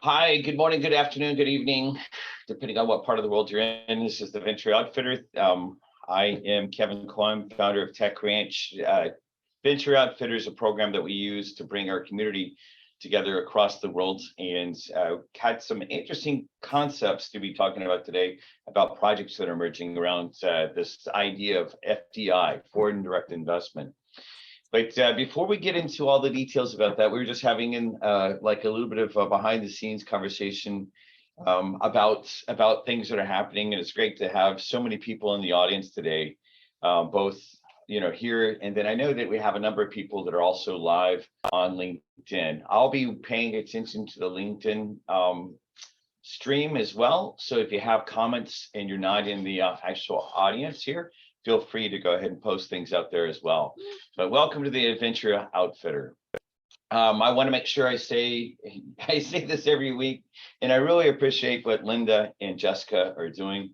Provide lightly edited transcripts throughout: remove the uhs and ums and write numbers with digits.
Hi, good morning, good afternoon, good evening, depending on what part of the world you're in. This is the Venture Outfitter. I am Kevin Klum, founder of Tech Ranch. Venture Outfitter is a program that we use to bring our community together across the world, and had some interesting concepts to be talking about today about projects that are emerging around this idea of FDI, foreign direct investment. But before we get into all the details about that, we were just having like a little bit of a behind the scenes conversation about things that are happening, and it's great to have so many people in the audience today, both here, and then I know that we have a number of people that are also live on LinkedIn. I'll be paying attention to the LinkedIn stream as well. So if you have comments and you're not in the actual audience here, feel free to go ahead and post things out there as well. But welcome to the Adventure Outfitter. I want to make sure I say this every week, and I really appreciate what Linda and Jessica are doing.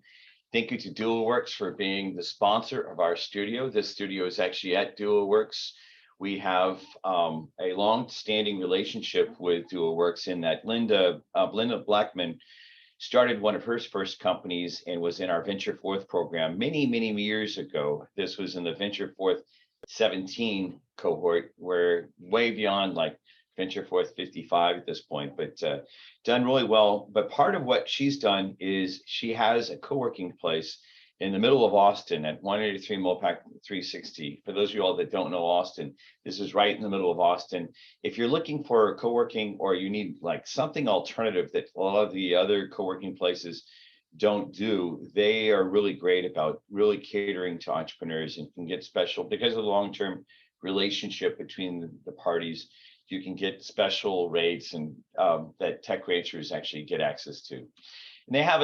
Thank you to DualWorks for being the sponsor of our studio. This studio is actually at DualWorks. We have a long-standing relationship with DualWorks in that Linda Blackman started one of her first companies and was in our Venture Forth program many years ago. This was in the Venture Forth 17 cohort. We're way beyond like Venture Forth 55 at this point, but done really well. But part of what she's done is she has a co-working place in the middle of Austin at 183 Mopac 360. For those of you all that don't know Austin, this is right in the middle of Austin. If you're looking for co-working, or you need like something alternative that a lot of the other co-working places don't do, they are really great about really catering to entrepreneurs and can get special because of the long-term relationship between the parties. You can get special rates and that tech ranchers actually get access to. And they have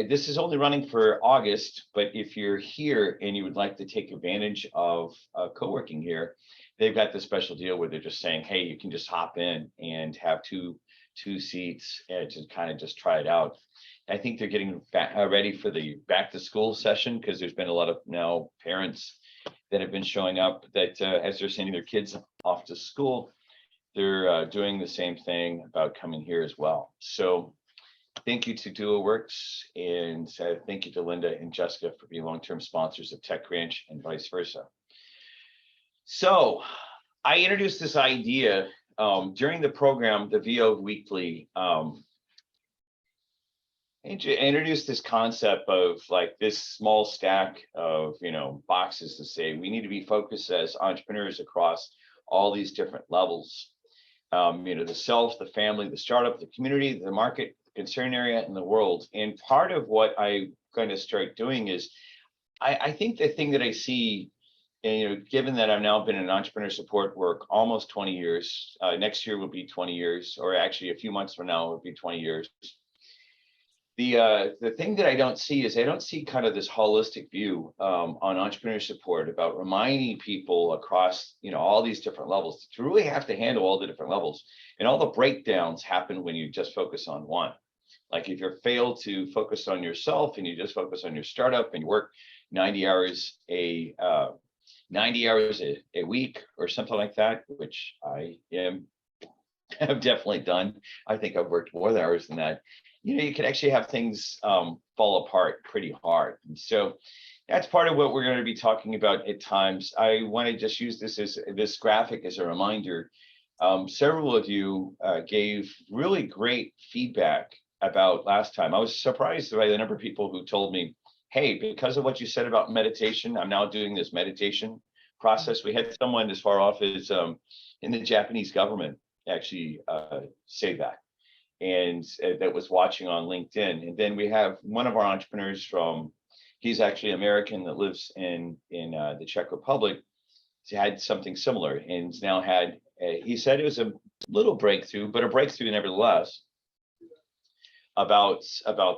this is only running for August, but if you're here and you would like to take advantage of co-working here, they've got this special deal where they're just saying, hey, you can just hop in and have two seats and to kind of just try it out. I think they're getting ready for the back to school session, because there's been a lot of now parents that have been showing up that as they're sending their kids off to school, they're doing the same thing about coming here as well. So thank you to DualWorks, and thank you to Linda and Jessica for being long-term sponsors of Tech Ranch and vice versa. So I introduced this idea during the program, the VO Weekly. I introduced this concept of like this small stack of boxes to say we need to be focused as entrepreneurs across all these different levels. The self, the family, the startup, the community, the market, concern area, in the world. And part of what I'm going to start doing is I think the thing that I see, and given that I've now been in entrepreneur support work almost 20 years, next year will be 20 years, or actually a few months from now will be 20 years. The thing that I don't see is I don't see kind of this holistic view on entrepreneur support about reminding people across all these different levels to really have to handle all the different levels, and all the breakdowns happen when you just focus on one. Like if you fail to focus on yourself and you just focus on your startup and you work 90 hours a week or something like that, which I have definitely done. I think I've worked more hours than that. You can actually have things fall apart pretty hard. And so that's part of what we're going to be talking about at times. I want to just use this graphic as a reminder. Several of you gave really great feedback about last time. I was surprised by the number of people who told me, hey, because of what you said about meditation, I'm now doing this meditation process. We had someone as far off as in the Japanese government actually say that, and that was watching on LinkedIn. And then we have one of our entrepreneurs he's actually American that lives in the Czech Republic. He had something similar, and now had, he said it was a little breakthrough, but a breakthrough nevertheless about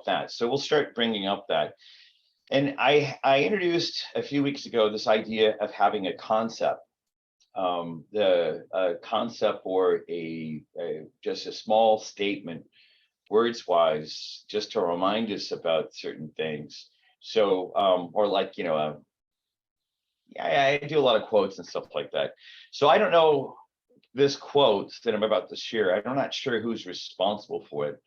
that. So we'll start bringing up that. And I introduced a few weeks ago this idea of having a concept, the concept or just a small statement, words wise, just to remind us about certain things. So, or like, I do a lot of quotes and stuff like that. So I don't know this quote that I'm about to share. I'm not sure who's responsible for it.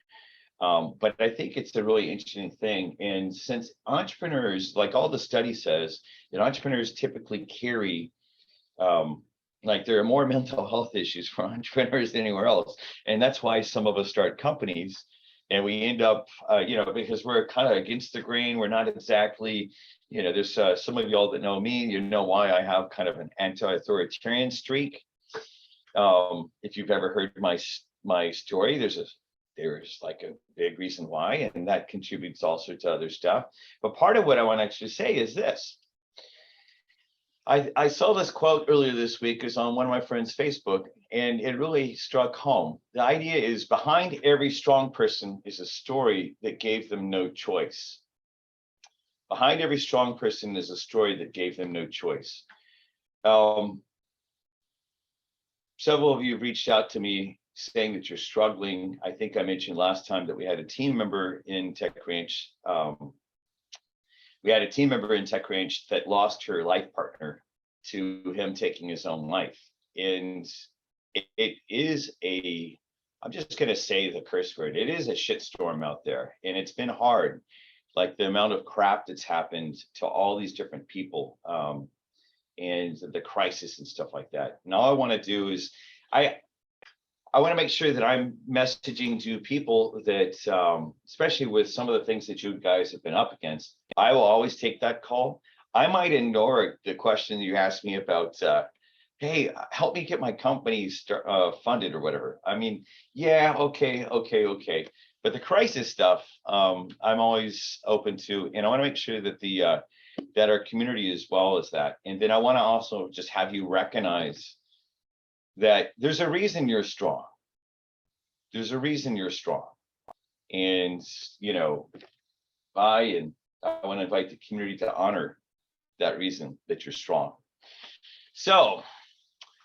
But I think it's a really interesting thing. And since entrepreneurs, like all the study says, that entrepreneurs typically carry, like there are more mental health issues for entrepreneurs than anywhere else. And that's why some of us start companies and we end up, because we're kind of against the grain. We're not exactly, there's some of y'all that know me, you know why I have kind of an anti-authoritarian streak. If you've ever heard my story, there's like a big reason why, and that contributes also to other stuff. But part of what I want to actually say is this. I saw this quote earlier this week. Is on one of my friends' Facebook, and it really struck home. The idea is behind every strong person is a story that gave them no choice. Behind every strong person is a story that gave them no choice. Several of you have reached out to me saying that you're struggling. I think I mentioned last time that we had a team member in Tech Ranch. We had a team member in Tech Ranch that lost her life partner to him taking his own life. And it is I'm just going to say the curse word, it is a shitstorm out there. And it's been hard, like the amount of crap that's happened to all these different people, and the crisis and stuff like that. And all I want to do is, I want to make sure that I'm messaging to people that, especially with some of the things that you guys have been up against, I will always take that call. I might ignore the question you asked me about, hey, help me get my company funded or whatever. I mean, yeah, okay. But the crisis stuff, I'm always open to, and I want to make sure that that our community as well as that. And then I want to also just have you recognize that there's a reason you're strong. There's a reason you're strong. And, I want to invite the community to honor that reason that you're strong. So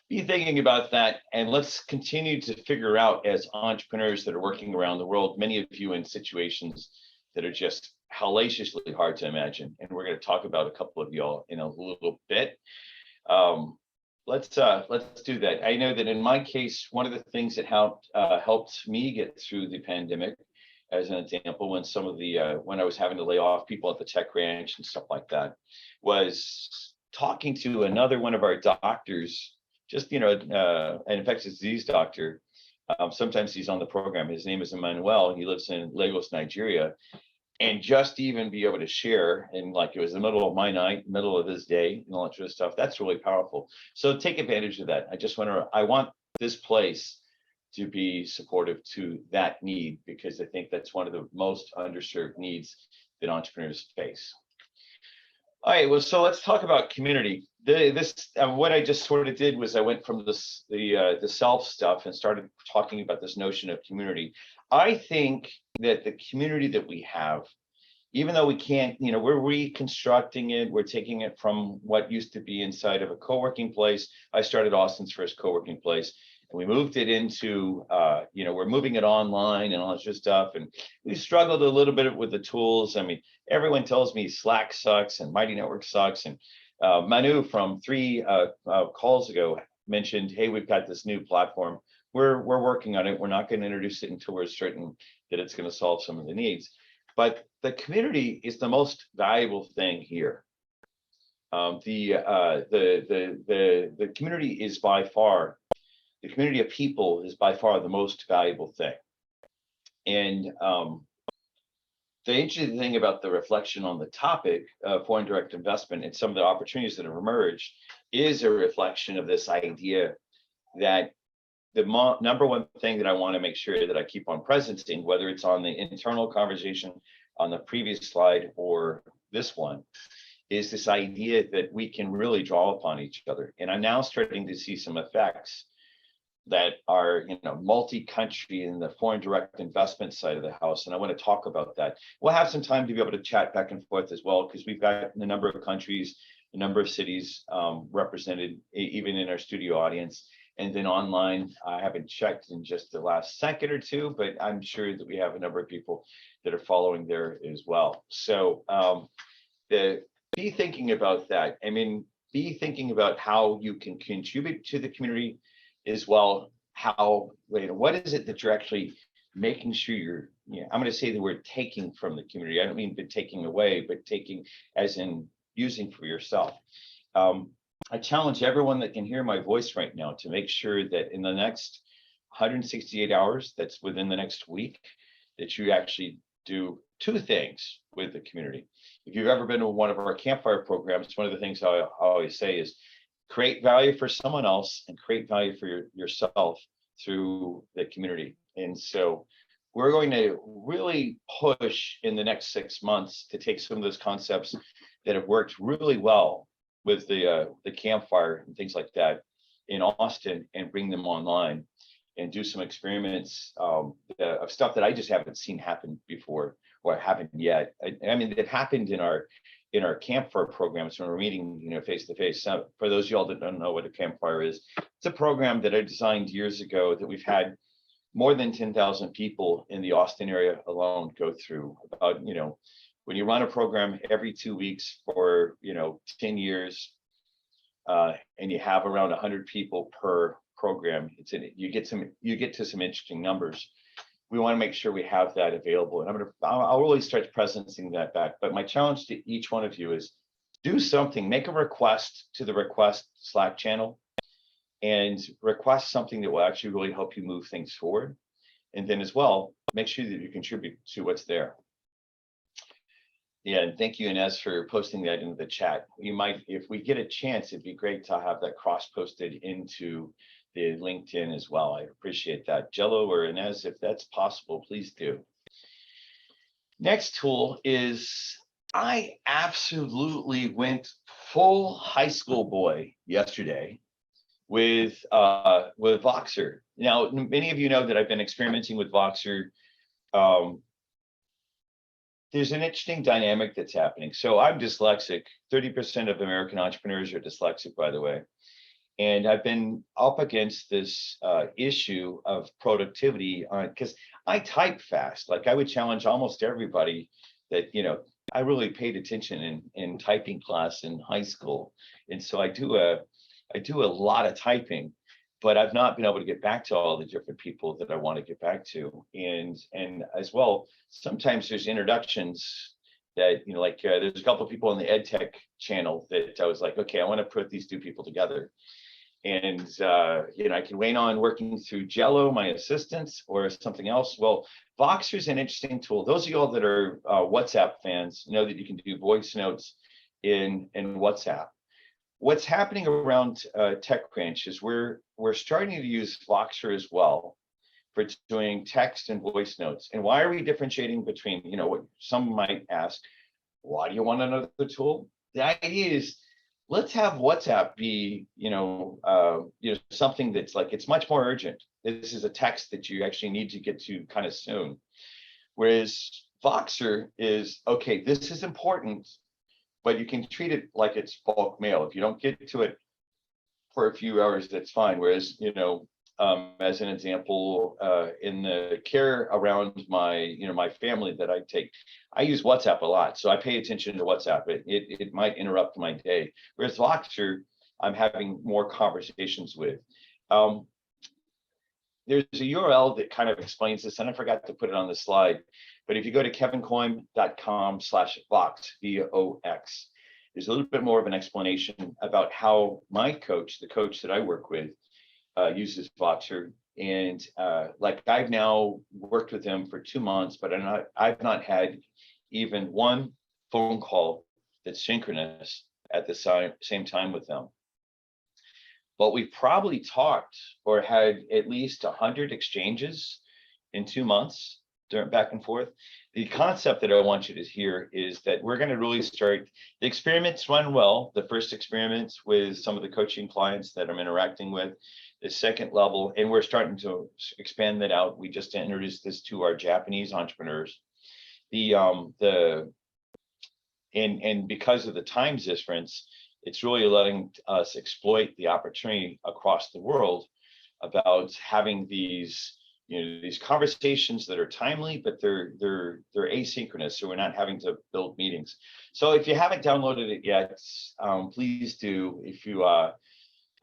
be thinking about that, and let's continue to figure out, as entrepreneurs that are working around the world, many of you in situations that are just hellaciously hard to imagine. And we're going to talk about a couple of y'all in a little bit. Let's do that. I know that in my case, one of the things that helped me get through the pandemic, as an example, when some of the when I was having to lay off people at the Tech Ranch and stuff like that, was talking to another one of our doctors, just an infectious disease doctor. Sometimes he's on the program. His name is Emmanuel. He lives in Lagos, Nigeria. And just even be able to share, and like it was the middle of my night, middle of his day, and all that sort of stuff, that's really powerful. So take advantage of that. I want this place to be supportive to that need, because I think that's one of the most underserved needs that entrepreneurs face. All right, well, so let's talk about community. What I just sort of did was I went from the self stuff and started talking about this notion of community. I think that the community that we have, even though we can't, we're reconstructing it, we're taking it from what used to be inside of a co-working place. I started Austin's first co-working place, and we moved it into, we're moving it online and all that sort of stuff. And we struggled a little bit with the tools. I mean, everyone tells me Slack sucks and Mighty Network sucks. And Manu from 3 calls ago mentioned, hey, we've got this new platform. We're working on it. We're not going to introduce it until we're certain that it's going to solve some of the needs. But the community is the most valuable thing here. The community is by far, the community of people is by far the most valuable thing. And the interesting thing about the reflection on the topic of foreign direct investment and some of the opportunities that have emerged is a reflection of this idea that the number one thing that I want to make sure that I keep on presencing, whether it's on the internal conversation on the previous slide or this one, is this idea that we can really draw upon each other. And I'm now starting to see some effects that are, multi-country in the foreign direct investment side of the house. And I want to talk about that. We'll have some time to be able to chat back and forth as well, because we've got a number of countries, a number of cities represented, even in our studio audience. And then online, I haven't checked in just the last second or two, but I'm sure that we have a number of people that are following there as well. So be thinking about that. I mean, be thinking about how you can contribute to the community as well. How, what is it that you're actually making sure I'm going to say the word taking from the community. I don't mean the taking away, but taking as in using for yourself. I challenge everyone that can hear my voice right now to make sure that in the next 168 hours, that's within the next week, that you actually do two things with the community. If you've ever been to one of our campfire programs, one of the things I always say is create value for someone else and create value for yourself through the community. And so we're going to really push in the next 6 months to take some of those concepts that have worked really well with the campfire and things like that in Austin and bring them online and do some experiments of stuff that I just haven't seen happen before or haven't yet. I mean, it happened in our campfire programs when we're meeting, face to face. For those of y'all that don't know what a campfire is, it's a program that I designed years ago that we've had more than 10,000 people in the Austin area alone go through. About, when you run a program every 2 weeks for 10 years, and you have around 100 people per program, you get to some interesting numbers. We want to make sure we have that available, and I'll really start presencing that back. But my challenge to each one of you is do something, make a request to the request Slack channel, and request something that will actually really help you move things forward. And then as well, make sure that you contribute to what's there. Yeah, and thank you, Inez, for posting that into the chat. You might, if we get a chance, it'd be great to have that cross-posted into the LinkedIn as well. I appreciate that. Jello or Inez, if that's possible, please do. Next tool is, I absolutely went full high school boy yesterday with Voxer. Now, many of you know that I've been experimenting with Voxer. There's an interesting dynamic that's happening. So I'm dyslexic. 30% of American entrepreneurs are dyslexic, by the way. And I've been up against this issue of productivity because I type fast. Like, I would challenge almost everybody that, I really paid attention in typing class in high school. And so I do a lot of typing, but I've not been able to get back to all the different people that I want to get back to. And as well, sometimes there's introductions that, there's a couple of people on the EdTech channel that I was like, okay, I want to put these two people together. And, I can wait on working through Jello, my assistants, or something else. Well, Voxer is an interesting tool. Those of y'all that are WhatsApp fans know that you can do voice notes in WhatsApp. What's happening around TechCrunch is we're starting to use Voxer as well for doing text and voice notes. And why are we differentiating between, what some might ask, why do you want another tool? The idea is, let's have WhatsApp be, something that's like, it's much more urgent. This is a text that you actually need to get to kind of soon. Whereas Voxer is, okay, this is important, but you can treat it like it's bulk mail. If you don't get to it for a few hours, that's fine. Whereas, as an example, in the care around my family that I take, I use WhatsApp a lot. So I pay attention to WhatsApp. It might interrupt my day. Whereas Voxer, I'm having more conversations with. There's a URL that kind of explains this, and I forgot to put it on the slide. But if you go to kevincoyne.com/Vox, VOX, there's a little bit more of an explanation about how my coach, the coach that I work with, uses Voxer. And I've now worked with him for 2 months, but I've not had even one phone call that's synchronous at the same time with them. But we probably talked or had at least 100 exchanges in 2 months back and forth. The concept that I want you to hear is that we're going to really start, the experiments run well. The first experiments with some of the coaching clients that I'm interacting with, the second level, and we're starting to expand that out. We just introduced this to our Japanese entrepreneurs. And because of the time difference, it's really letting us exploit the opportunity across the world about having these conversations that are timely, but they're asynchronous, so we're not having to build meetings. So if you haven't downloaded it yet, please do. If you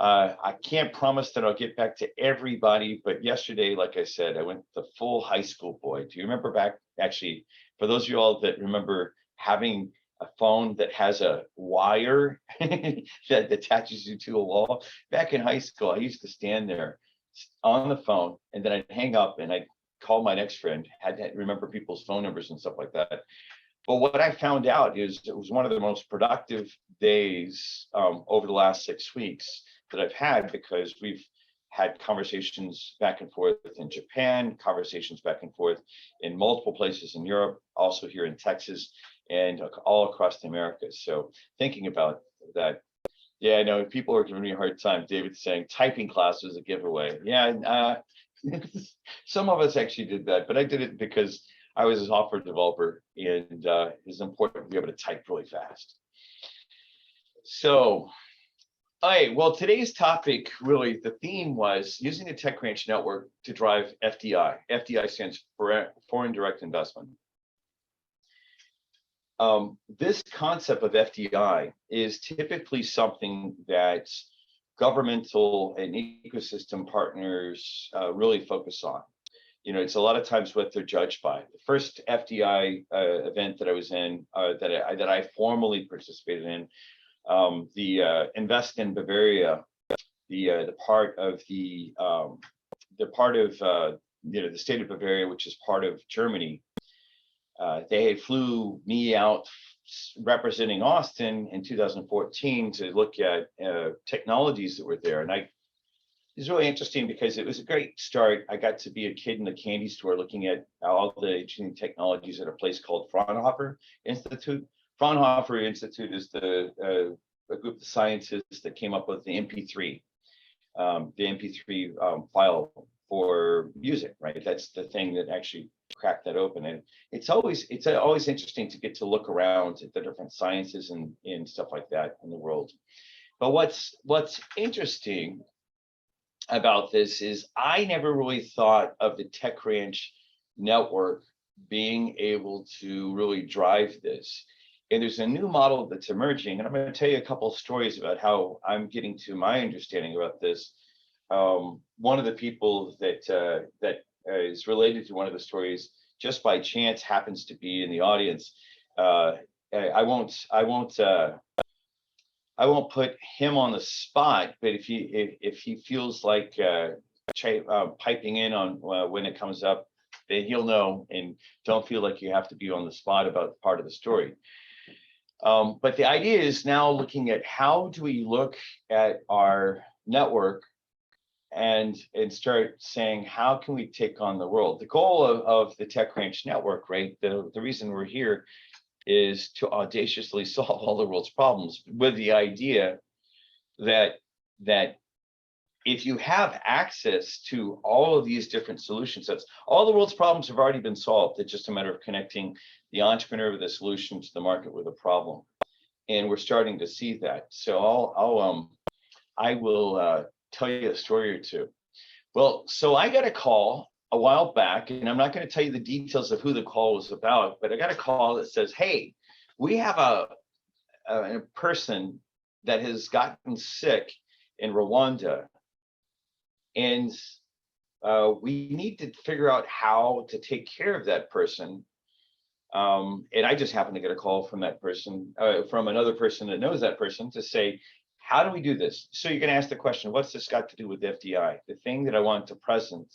I can't promise that I'll get back to everybody, but yesterday, like I said, I went the full high school boy. Do you remember back, actually, for those of you all that remember having a phone that has a wire that attaches you to a wall? Back in high school, I used to stand there on the phone, and then I'd hang up and I'd call my next friend, had to remember people's phone numbers and stuff like that. But what I found out is it was one of the most productive days over the last 6 weeks that I've had, because we've had conversations back and forth in Japan, conversations back and forth in multiple places in Europe, also here in Texas, and all across the Americas. So thinking about that, yeah, I know people are giving me a hard time. David's saying typing class was a giveaway. Yeah, some of us actually did that, but I did it because I was a software developer, and it's important to be able to type really fast. So, all right, well, today's topic, really, the theme was using the TechCrunch network to drive FDI. FDI stands for Foreign Direct Investment. This concept of FDI is typically something that governmental and ecosystem partners really focus on. You know, it's a lot of times what they're judged by. The first FDI event that I was in, that I formally participated in, the Invest in Bavaria, the part of the state of Bavaria, which is part of Germany. They flew me out representing Austin in 2014 to look at technologies that were there, and it's really interesting because it was a great start. I got to be a kid in the candy store looking at all the interesting technologies at a place called Fraunhofer Institute. Fraunhofer Institute is a group of scientists that came up with the MP3 file for music, right? That's the thing that actually cracked that open. And it's always interesting to get to look around at the different sciences and stuff like that in the world. But what's interesting about this is I never really thought of the TechCrunch network being able to really drive this. And there's a new model that's emerging, and I'm going to tell you a couple of stories about how I'm getting to my understanding about this. One of the people that is related to one of the stories, just by chance, happens to be in the audience. I won't put him on the spot, but if he feels like piping in on when it comes up, then he'll know, and don't feel like you have to be on the spot about part of the story. But the idea is now looking at how do we look at our network and start saying, how can we take on the world? The goal of the TechCrunch network, right? The reason we're here is to audaciously solve all the world's problems, with the idea that if you have access to all of these different solution sets, all the world's problems have already been solved. It's just a matter of connecting the entrepreneur with a solution to the market with a problem. And we're starting to see that. So I will tell you a story or two. Well, so I got a call a while back, and I'm not going to tell you the details of who the call was about, but I got a call that says, hey, we have a person that has gotten sick in Rwanda, and we need to figure out how to take care of that person. And I just happened to get a call from that person, from another person that knows that person, to say, how do we do this? So you're going to ask the question, what's this got to do with FDI? The thing that I want to present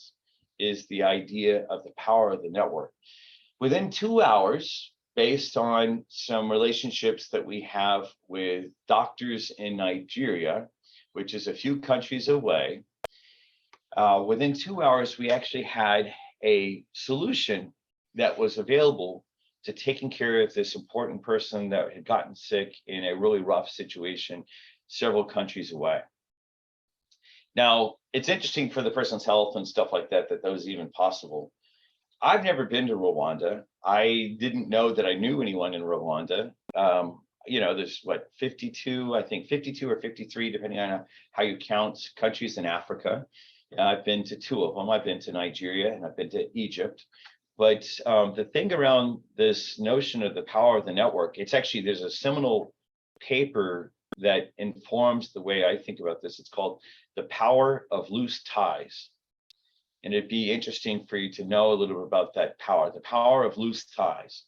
is the idea of the power of the network. Within 2 hours, based on some relationships that we have with doctors in Nigeria, which is a few countries away, within 2 hours, we actually had a solution that was available to taking care of this important person that had gotten sick in a really rough situation several countries away. Now, it's interesting for the person's health and stuff like that, that was even possible. I've never been to Rwanda. I didn't know that I knew anyone in Rwanda. You know, there's 52 or 53, depending on how you count, countries in Africa. I've been to 2 of them. I've been to Nigeria and I've been to Egypt. But the thing around this notion of the power of the network, it's actually, there's a seminal paper that informs the way I think about this. It's called the power of loose ties. And it'd be interesting for you to know a little bit about that power, the power of loose ties.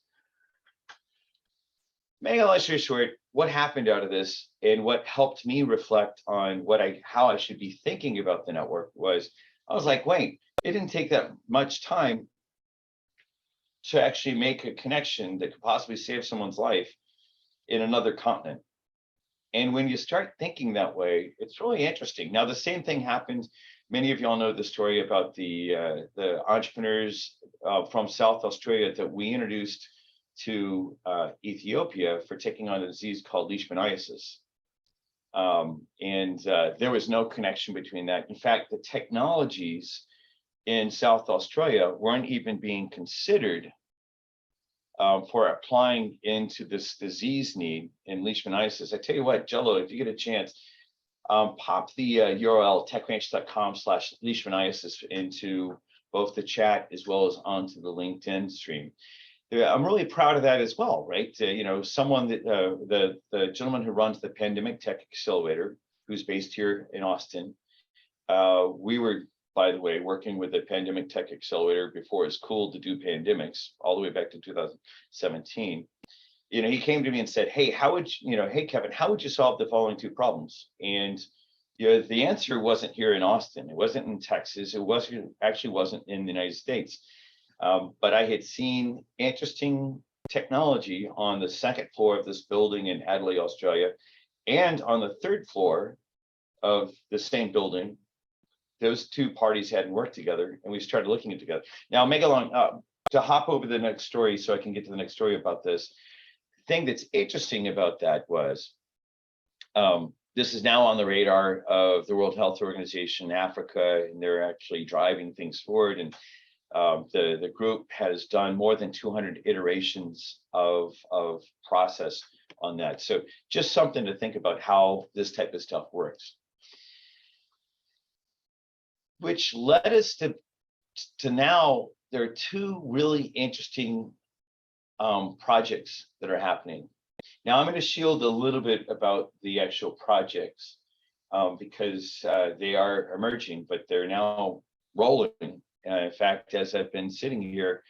Make a long story short, what happened out of this and what helped me reflect on how I should be thinking about the network was, I was like, wait, it didn't take that much time to actually make a connection that could possibly save someone's life in another continent. And when you start thinking that way, it's really interesting. Now, the same thing happened. Many of y'all know the story about the entrepreneurs from South Australia that we introduced to Ethiopia for taking on a disease called leishmaniasis. There was no connection between that. In fact, the technologies in South Australia weren't even being considered for applying into this disease need in leishmaniasis. I tell you what, Jello, if you get a chance, pop the URL techranch.com/leishmaniasis into both the chat as well as onto the LinkedIn stream. I'm really proud of that as well, right? Someone that the gentleman who runs the Pandemic Tech Accelerator, who's based here in Austin. We were, by the way, working with the Pandemic Tech Accelerator before it's cool to do pandemics, all the way back to 2017. He came to me and said, hey, hey, Kevin, how would you solve the following two problems? And the answer wasn't here in Austin. It wasn't in Texas. It wasn't in the United States. But I had seen interesting technology on the second floor of this building in Adelaide, Australia, and on the third floor of the same building. Those two parties hadn't worked together, and we started looking at together. Now, to hop over the next story so I can get to the next story about this. The thing that's interesting about that was, this is now on the radar of the World Health Organization, Africa, and they're actually driving things forward. And the group has done more than 200 iterations of process on that. So just something to think about how this type of stuff works. Which led us to now, there are two really interesting projects that are happening. Now, I'm going to shield a little bit about the actual projects because they are emerging, but they're now rolling. In fact, as I've been sitting here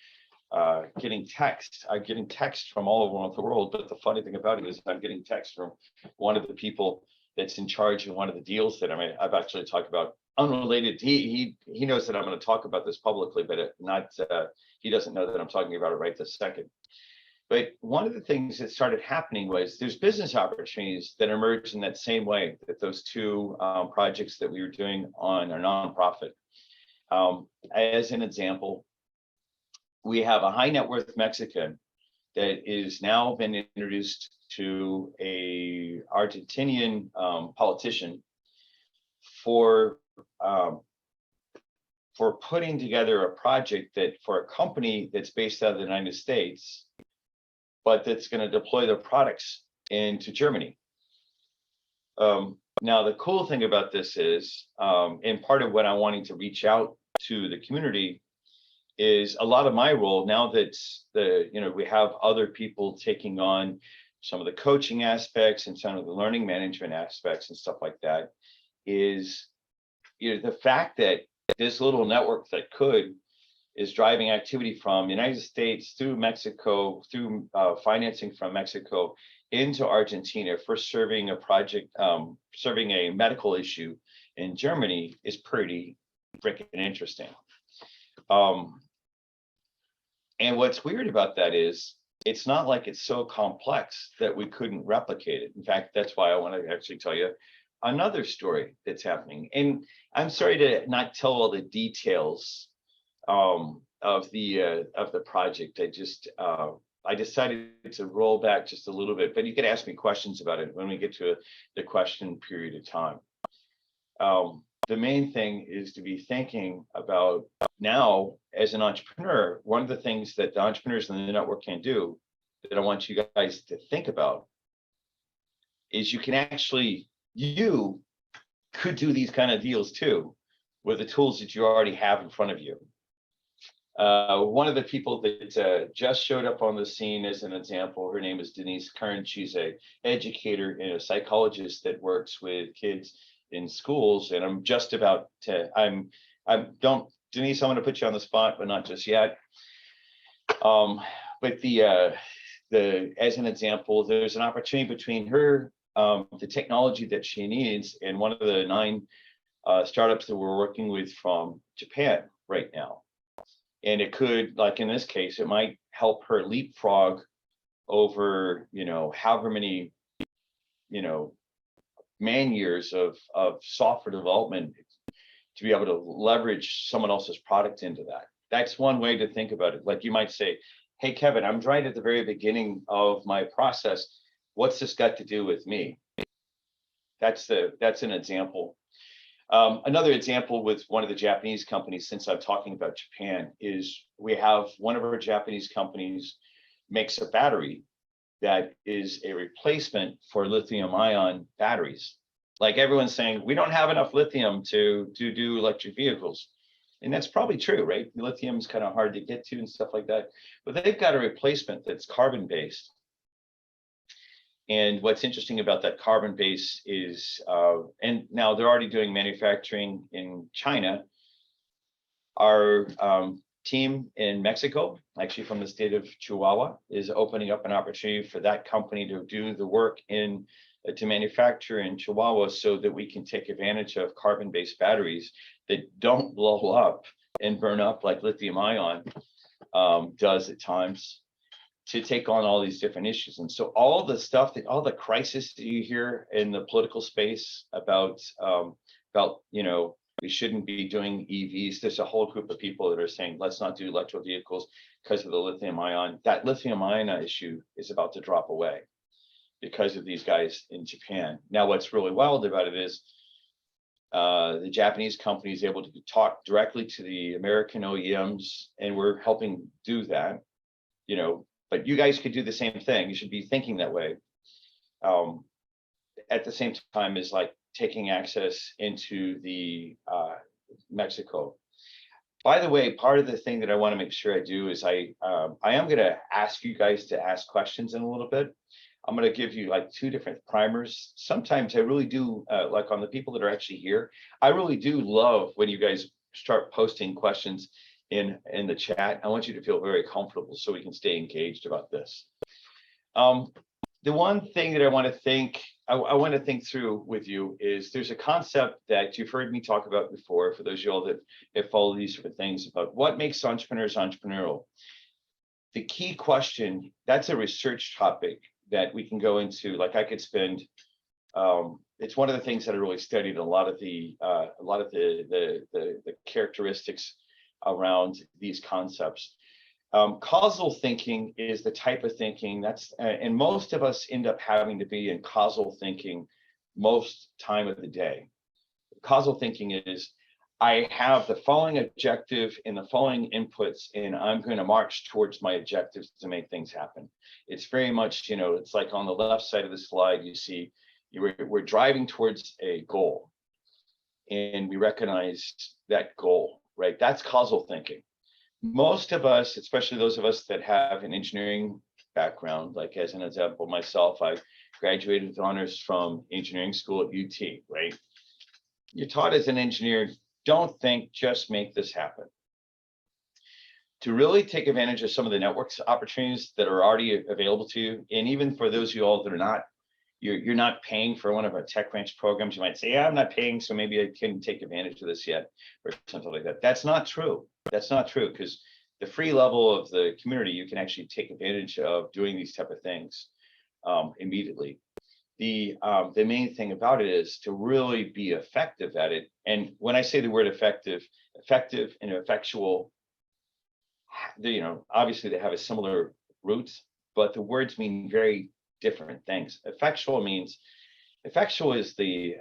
getting text, I'm getting text from all over the world. But the funny thing about it is I'm getting text from one of the people that's in charge of one of the deals that I've actually talked about. Unrelated, he knows that I'm going to talk about this publicly, but he doesn't know that I'm talking about it right this second. But one of the things that started happening was there's business opportunities that emerged in that same way that those two projects that we were doing on our nonprofit. As an example, we have a high net worth Mexican that is now been introduced to a Argentinian politician for putting together a project that for a company that's based out of the United States, but that's going to deploy their products into Germany. Now, the cool thing about this is, and part of what I'm wanting to reach out to the community is a lot of my role now that we have other people taking on some of the coaching aspects and some of the learning management aspects and stuff like that is, the fact that this little network that is driving activity from the United States through Mexico, through financing from Mexico into Argentina for serving a project, serving a medical issue in Germany is pretty freaking interesting. And what's weird about that is it's not like it's so complex that we couldn't replicate it. In fact, that's why I want to actually tell you another story that's happening. And I'm sorry to not tell all the details of the project. I decided to roll back just a little bit, but you could ask me questions about it when we get to the question period of time. The main thing is to be thinking about now as an entrepreneur, one of the things that the entrepreneurs in the network can do that I want you guys to think about is you could do these kind of deals too with the tools that you already have in front of you. One of the people that just showed up on the scene as an example, her name is Denise Kern. She's a educator and a psychologist that works with kids in schools. And I'm just about to, Denise, I'm going to put you on the spot, but not just yet. But as an example, there's an opportunity between her, the technology that she needs, and one of the 9 startups that we're working with from Japan right now. And it could, like in this case, it might help her leapfrog over, however many, man years of software development to be able to leverage someone else's product into that. That's one way to think about it. Like you might say, hey, Kevin, I'm right at the very beginning of my process. What's this got to do with me? That's an example. Another example with one of the Japanese companies, since I'm talking about Japan, is we have one of our Japanese companies makes a battery that is a replacement for lithium ion batteries. Like everyone's saying, we don't have enough lithium to do electric vehicles. And that's probably true, right? Lithium is kind of hard to get to and stuff like that. But they've got a replacement that's carbon-based. And what's interesting about that carbon base is, and now they're already doing manufacturing in China. Our team in Mexico, actually from the state of Chihuahua, is opening up an opportunity for that company to do the work to manufacture in Chihuahua so that we can take advantage of carbon-based batteries that don't blow up and burn up like lithium ion does at times, to take on all these different issues. And so all the crisis that you hear in the political space about we shouldn't be doing EVs. There's a whole group of people that are saying, let's not do electric vehicles because of the lithium ion. That lithium ion issue is about to drop away because of these guys in Japan. Now, what's really wild about it is the Japanese company is able to talk directly to the American OEMs, and we're helping do that, but you guys could do the same thing. You should be thinking that way. At the same time as like taking access into the Mexico. By the way, part of the thing that I want to make sure I do is I am going to ask you guys to ask questions in a little bit. I'm going to give you like 2 different primers. Sometimes I really do, like on the people that are actually here, I really do love when you guys start posting questions in the chat. I want you to feel very comfortable so we can stay engaged about this. The one thing that I want to think through with you is there's a concept that you've heard me talk about before, for those of you all that have followed these sort of things, about what makes entrepreneurs entrepreneurial. The key question, that's a research topic that we can go into. Like I could spend, it's one of the things that I really studied, a lot of the characteristics around these concepts. Causal thinking is the type of thinking that's, and most of us end up having to be in causal thinking most time of the day. Causal thinking is, I have the following objective and the following inputs, and I'm going to march towards my objectives to make things happen. It's very much, it's like on the left side of the slide, you see, we're driving towards a goal, and we recognize that goal, right? That's causal thinking. Most of us, especially those of us that have an engineering background, like as an example, myself, I graduated with honors from engineering school at UT, right? You're taught as an engineer, don't think, just make this happen. To really take advantage of some of the networks opportunities that are already available to you, and even for those of you all that are not, you're not paying for one of our Tech Ranch programs, you might say, yeah, I'm not paying, so maybe I can take advantage of this yet, or something like that. That's not true. That's not true, because the free level of the community, you can actually take advantage of doing these type of things immediately. The main thing about it is to really be effective at it. And when I say the word effective and effectual, obviously they have a similar roots, but the words mean very different things. Effectual is the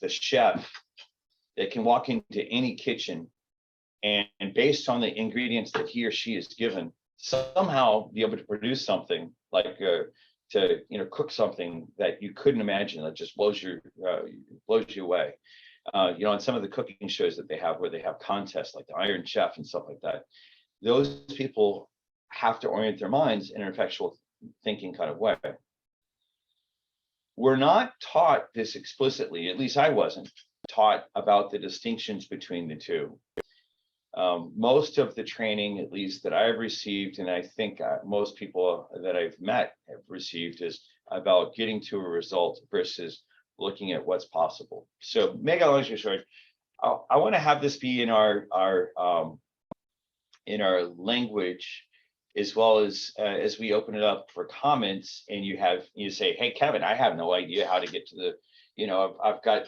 chef that can walk into any kitchen and based on the ingredients that he or she is given, somehow be able to produce something like cook something that you couldn't imagine, that just blows you away. On some of the cooking shows that they have, where they have contests like the Iron Chef and stuff like that, those people have to orient their minds in an effectual thinking kind of way. We're not taught this explicitly, at least I wasn't taught about the distinctions between the two. Most of the training, at least that I've received, and I think most people that I've met have received, is about getting to a result versus looking at what's possible. So, make a long story short, I want to have this be in our language, as well as we open it up for comments, and you say, hey, Kevin, I have no idea how to get to the, I've got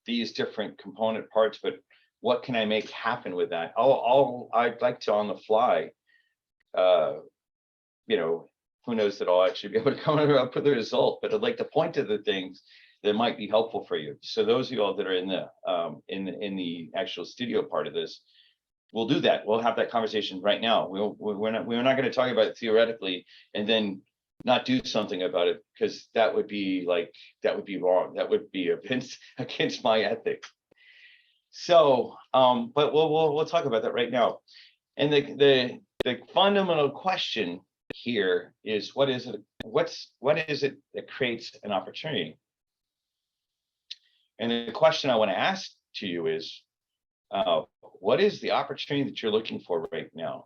these different component parts, but what can I make happen with that? I'd like to on the fly, who knows that I'll actually be able to come up with a result, but I'd like to point to the things that might be helpful for you. So those of you all that are in the actual studio part of this, we'll do that. We'll have that conversation right now. We're not going to talk about it theoretically and then not do something about it, because that would be wrong. That would be against my ethics. So, but we'll talk about that right now. And the fundamental question here is, what is it that creates an opportunity? And the question I want to ask to you is, what is the opportunity that you're looking for right now?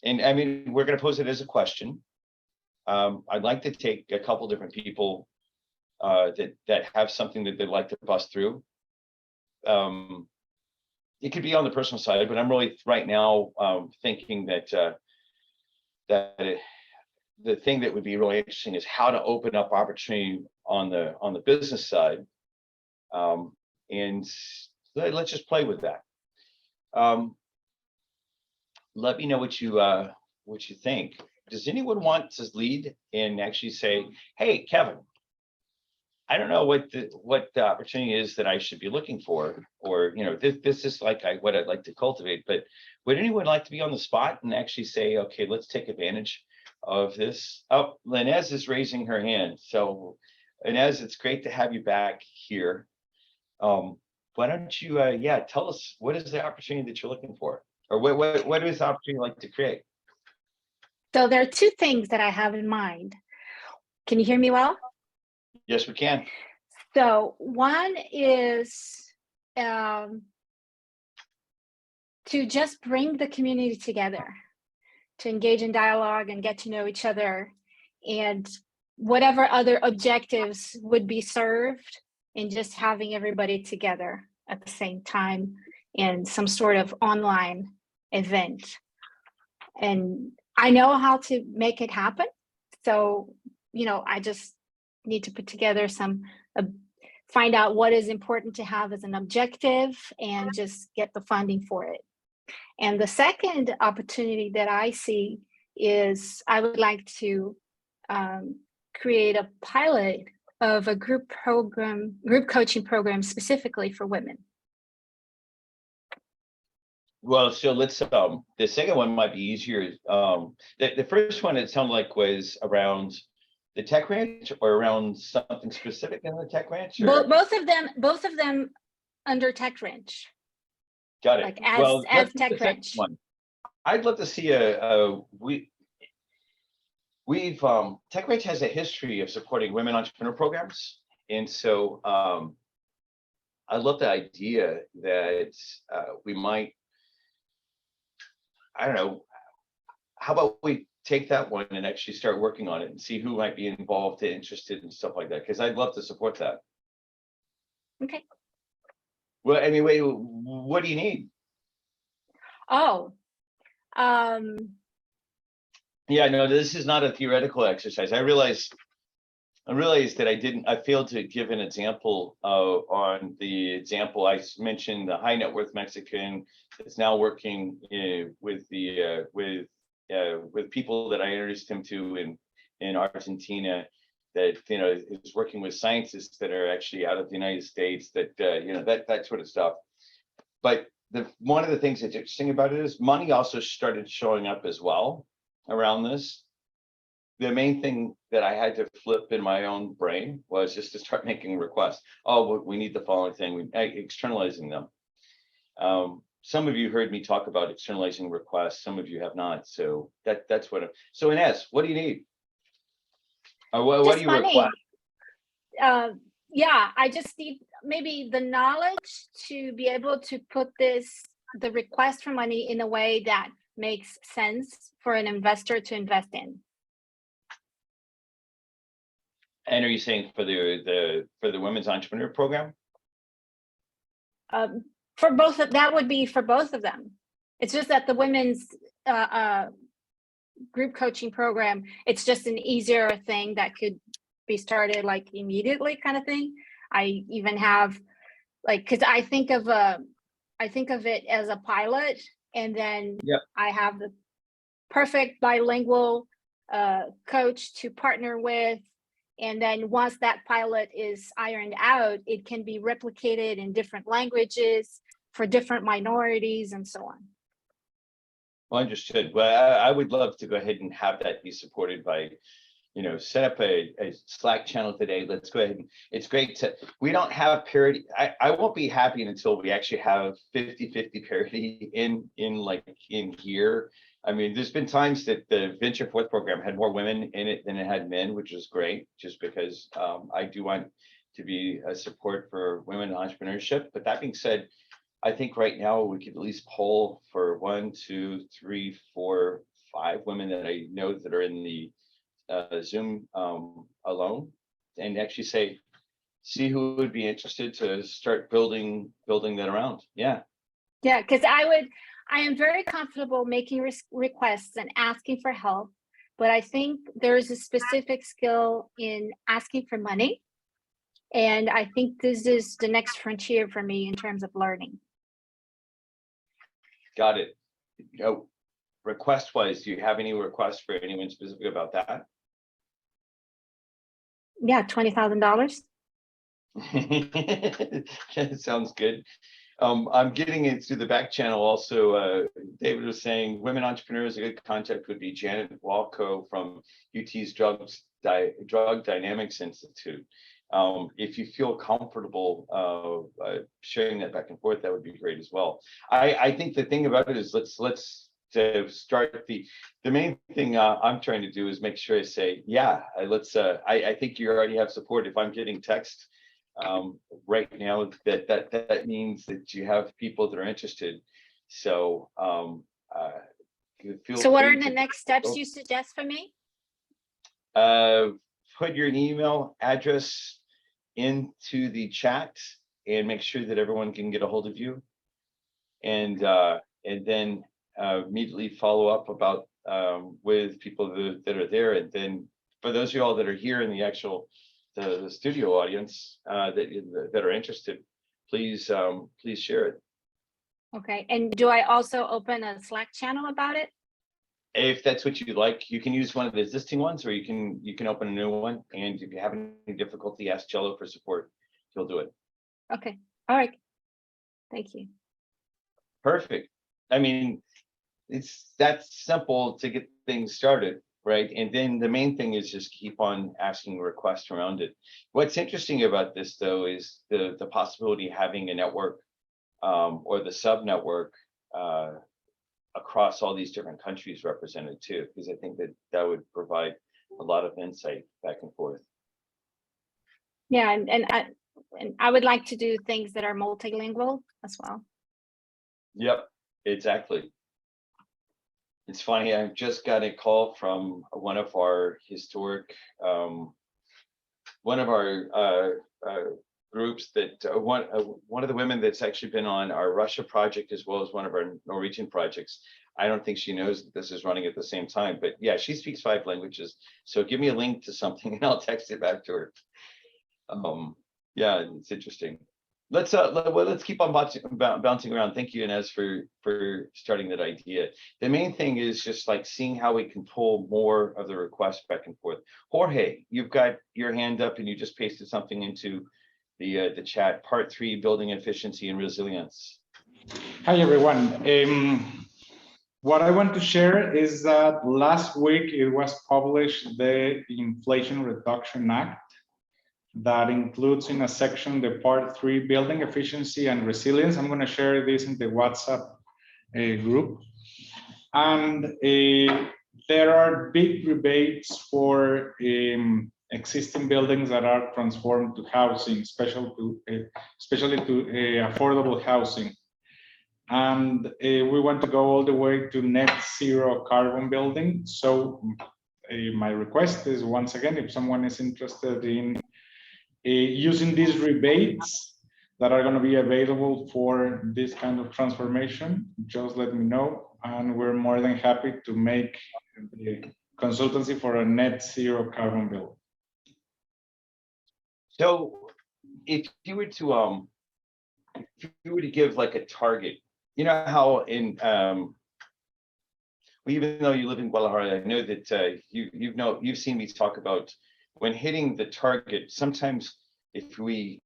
And I mean, we're going to pose it as a question. I'd like to take a couple different people that have something that they'd like to bust through. It could be on the personal side, but I'm really right now thinking that the thing that would be really interesting is how to open up opportunity on the business side, and let's just play with that. Let me know what you think. Does anyone want to lead and actually say, hey, Kevin, I don't know what the opportunity is that I should be looking for, or this is like what I'd like to cultivate. But would anyone like to be on the spot and actually say, okay, let's take advantage of this? Oh, Linez is raising her hand. So, Linez, it's great to have you back here. Why don't you, tell us, what is the opportunity that you're looking for, or what is the opportunity like to create? So there are two things that I have in mind. Can you hear me well? Yes, we can. So one is to just bring the community together, to engage in dialogue and get to know each other, and whatever other objectives would be served in just having everybody together at the same time in some sort of online event. And I know how to make it happen. So, I just need to put together find out what is important to have as an objective and just get the funding for it. And the second opportunity that I see is I would like to create a pilot of a group coaching program specifically for women. Well, so let's, the second one might be easier. The first one, it sounded like, was around the tech ranch, or around something specific in the tech ranch? Or? Both of them under tech ranch. Got it. Like as tech ranch. I'd love to see we've Tech Ranch has a history of supporting women entrepreneur programs, and so I love the idea that we might, I don't know, how about we take that one and actually start working on it and see who might be involved and interested and stuff like that, because I'd love to support that. Okay. Well, I mean, wait, what do you need? Oh, yeah, no, this is not a theoretical exercise. I realized that I failed to give an example on the example I mentioned, the high net worth Mexican that's now working with people that I introduced him to in Argentina, that is working with scientists that are actually out of the United States, that that sort of stuff. But one of the things that's interesting about it is money also started showing up as well around this. The main thing that I had to flip in my own brain was just to start making requests. Oh, we need the following thing, externalizing them. some of you heard me talk about externalizing requests. Some of you have not. So that's what. So Inez, what do you need? Or what do you request? Yeah, I just need maybe the knowledge to be able to put the request for money in a way that makes sense for an investor to invest in. And are you saying for the Women's Entrepreneur Program? For both of that would be for both of them. It's just that the women's group coaching program, it's just an easier thing that could be started like immediately kind of thing. I even have like, because I think of it as a pilot, and then I have the perfect bilingual coach to partner with. And then once that pilot is ironed out, it can be replicated in different languages for different minorities and so on. Well, understood. Well, I would love to go ahead and have that be supported by, set up a Slack channel today. Let's go ahead and it's great we don't have parity. I won't be happy until we actually have 50-50 parity in here. I mean, there's been times that the Venture Forth program had more women in it than it had men, which is great, just because I do want to be a support for women in entrepreneurship. But that being said, I think right now we could at least poll for 1, 2, 3, 4, 5 women that I know that are in the Zoom alone, and actually see who would be interested to start building that around. Yeah, because I am very comfortable making requests and asking for help, but I think there is a specific skill in asking for money, and I think this is the next frontier for me in terms of learning. Got it. Request wise, do you have any requests for anyone specific about that? Yeah, $20,000. That sounds good. I'm getting it through the back channel also. David was saying women entrepreneurs, a good contact would be Janet Walco from UT's Drug Dynamics Institute. If you feel comfortable sharing that back and forth, that would be great as well. I think the thing about it is let's to start the main thing I'm trying to do is make sure I say, I think you already have support. If I'm getting text right now, that means that you have people that are interested. So what are the next steps you suggest for me? Put your email address into the chat and make sure that everyone can get a hold of you, and then immediately follow up about with people that are there. And then for those of you all that are here in the actual the studio audience that are interested, please share it. Okay, and do I also open a Slack channel about it? If that's what you like, you can use one of the existing ones, or you can open a new one. And if you have any difficulty, ask Jello for support. He'll do it. Okay. All right. Thank you. Perfect. I mean, it's that simple to get things started, right? And then the main thing is just keep on asking requests around it. What's interesting about this, though, is the possibility of having a network or the sub network across all these different countries represented too, because I think that would provide a lot of insight back and forth. Yeah, and I would like to do things that are multilingual as well. Yep, exactly. It's funny, I just got a call from one of our historic, one of our groups that one of the women that's actually been on our Russia project as well as one of our Norwegian projects. I don't think she knows that this is running at the same time, but yeah, she speaks 5 languages. So give me a link to something and I'll text it back to her. Yeah, it's interesting. Let's keep on bouncing around. Thank you, Inez, for starting that idea. The main thing is just like seeing how we can pull more of the requests back and forth. Jorge, you've got your hand up and you just pasted something into the chat. Part 3, building efficiency and resilience. Hi everyone. What I want to share is that last week it was published the Inflation Reduction Act. that includes in a section the part 3 building efficiency and resilience. I'm going to share this in the WhatsApp group. And there are big rebates for existing buildings that are transformed to housing, especially to affordable housing. And we want to go all the way to net zero carbon building. So my request is, once again, if someone is interested in using these rebates that are going to be available for this kind of transformation, just let me know, and we're more than happy to make the consultancy for a net zero carbon bill. So if you were to give like a target, you know how in well, even though you live in Guadalajara, I know that you've seen me talk about when hitting the target. Sometimes if we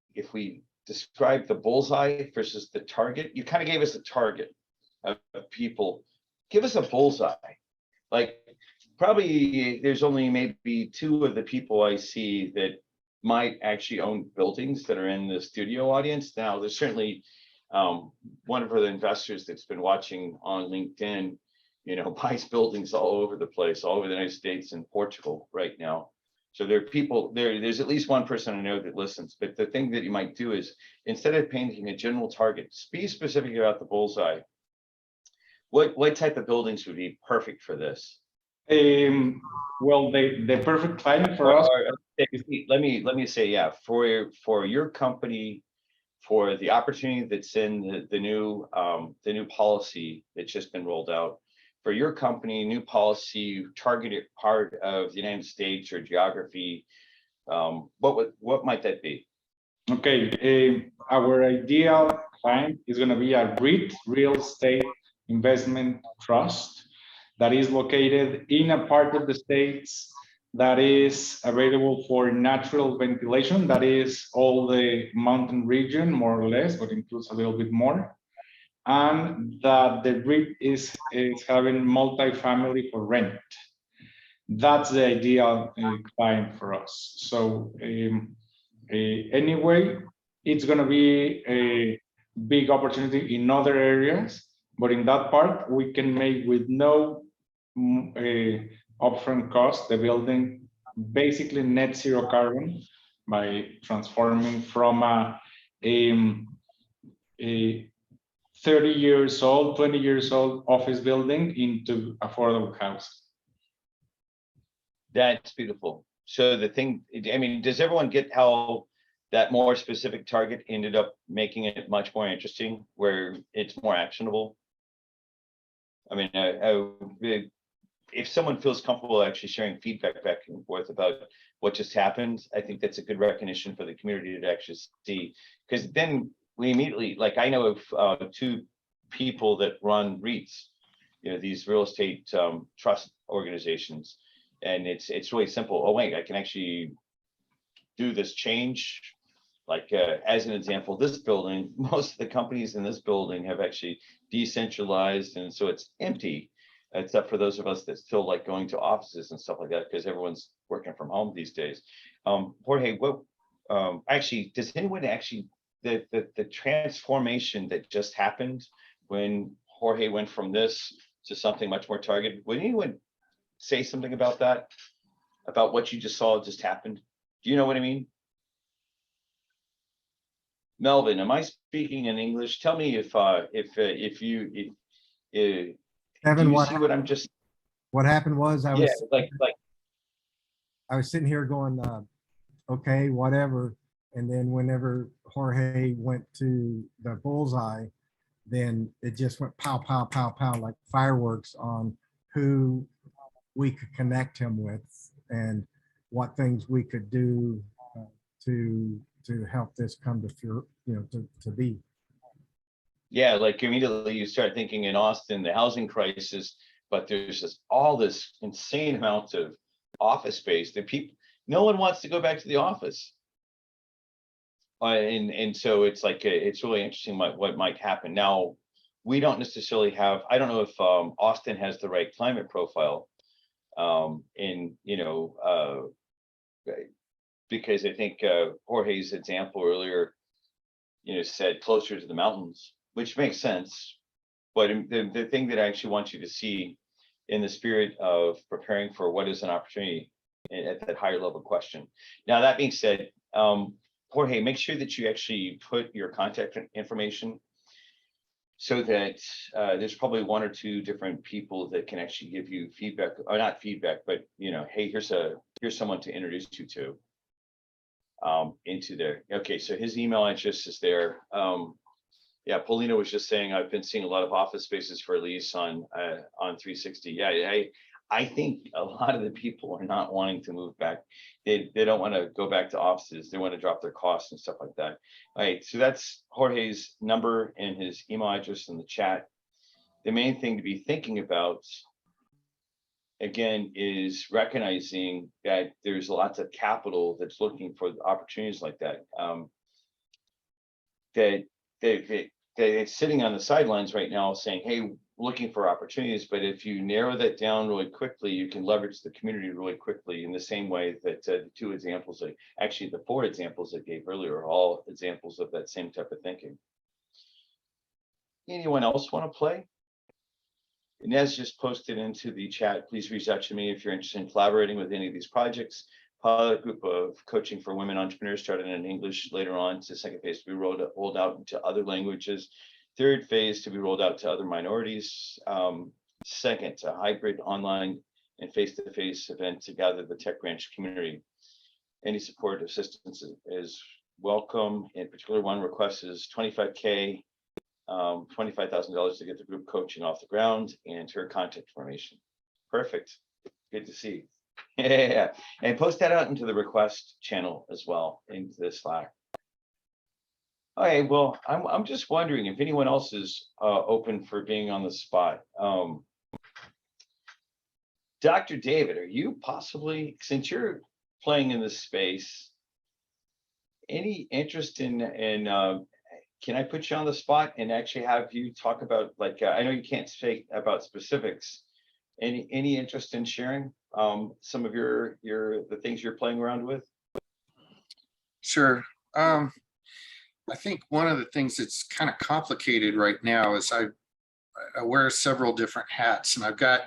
describe the bullseye versus the target, you kind of gave us a target of people. Give us a bullseye. Like probably there's only maybe 2 of the people I see that might actually own buildings that are in the studio audience. Now there's certainly one of the investors that's been watching on LinkedIn, you know, buys buildings all over the place, all over the United States and Portugal right now. So there are people there. There's at least one person I know that listens. But the thing that you might do is, instead of painting a general target, be specific about the bullseye. What type of buildings would be perfect for this? Well, the perfect client for us. Let me say, yeah, for your company, for the opportunity that's in the new policy that's just been rolled out. For your company, new policy, targeted part of the United States or geography, what might that be? Okay, our ideal client is going to be a REIT, real estate investment trust, that is located in a part of the states that is available for natural ventilation. That is all the mountain region, more or less, but includes a little bit more. And that the REIT is having multifamily for rent. That's the ideal client for us. So anyway, it's going to be a big opportunity in other areas, but in that part, we can make with no upfront cost the building basically net zero carbon by transforming from a 30 years old, 20 years old office building into affordable housing. That's beautiful. So the thing, I mean, does everyone get how that more specific target ended up making it much more interesting, where it's more actionable? I mean, if someone feels comfortable actually sharing feedback back and forth about what just happened, I think that's a good recognition for the community to actually see, because then we immediately, like I know of 2 people that run REITs, you know, these real estate trust organizations, and it's really simple. Oh wait, I can actually do this change. Like as an example, this building, most of the companies in this building have actually decentralized, and so it's empty, except for those of us that still like going to offices and stuff like that, because everyone's working from home these days. Jorge, what actually does anyone actually the transformation that just happened when Jorge went from this to something much more targeted? Would anyone say something about that? About what you just saw just happened? Do you know what I mean? Melvin, am I speaking in English? Tell me if you Kevin, do you see what I'm just? What happened was I was sitting here going, okay, whatever. And then whenever Jorge went to the bullseye, then it just went pow, pow, pow, pow, like fireworks on who we could connect him with and what things we could do to help this come to be. Yeah, like immediately you start thinking in Austin, the housing crisis, but there's just all this insane amount of office space that no one wants to go back to the office. And so it's like, it's really interesting what might happen. Now, we don't necessarily have, I don't know if Austin has the right climate profile because I think Jorge's example earlier, said closer to the mountains, which makes sense. But the thing that I actually want you to see in the spirit of preparing for what is an opportunity at that higher level question. Now, that being said, Jorge, make sure that you actually put your contact information so that there's probably one or two different people that can actually give you feedback, or not feedback, but hey, here's someone to introduce you to into there. Okay, so his email address is there. Yeah, Paulina was just saying, I've been seeing a lot of office spaces for lease on 360. Yeah, I think a lot of the people are not wanting to move back. They don't want to go back to offices. They want to drop their costs and stuff like that. All right, so that's Jorge's number and his email address in the chat. The main thing to be thinking about, again, is recognizing that there's lots of capital that's looking for opportunities like that. That it's sitting on the sidelines right now saying, hey, looking for opportunities. But if you narrow that down really quickly, you can leverage the community really quickly in the same way that the two examples, actually the 4 examples I gave earlier, are all examples of that same type of thinking. Anyone else want to play? Inez just posted into the chat, please reach out to me if you're interested in collaborating with any of these projects. Pilot group of coaching for women entrepreneurs started in English, later on to second phase to be rolled out into other languages. Third phase to be rolled out to other minorities. Second, a hybrid online and face-to-face event to gather the Tech Ranch community. Any support assistance is welcome. In particular, one request is $25K, $25,000 to get the group coaching off the ground, and her contact information. Perfect. Good to see. Yeah, and post that out into the request channel as well, into the Slack. Okay, well, I'm just wondering if anyone else is open for being on the spot. Dr. David, are you possibly, since you're playing in this space, any interest in can I put you on the spot and actually have you talk about, like, I know you can't speak about specifics. Any interest in sharing some of the things you're playing around with? Sure. I think one of the things that's kind of complicated right now is I wear several different hats, and I've got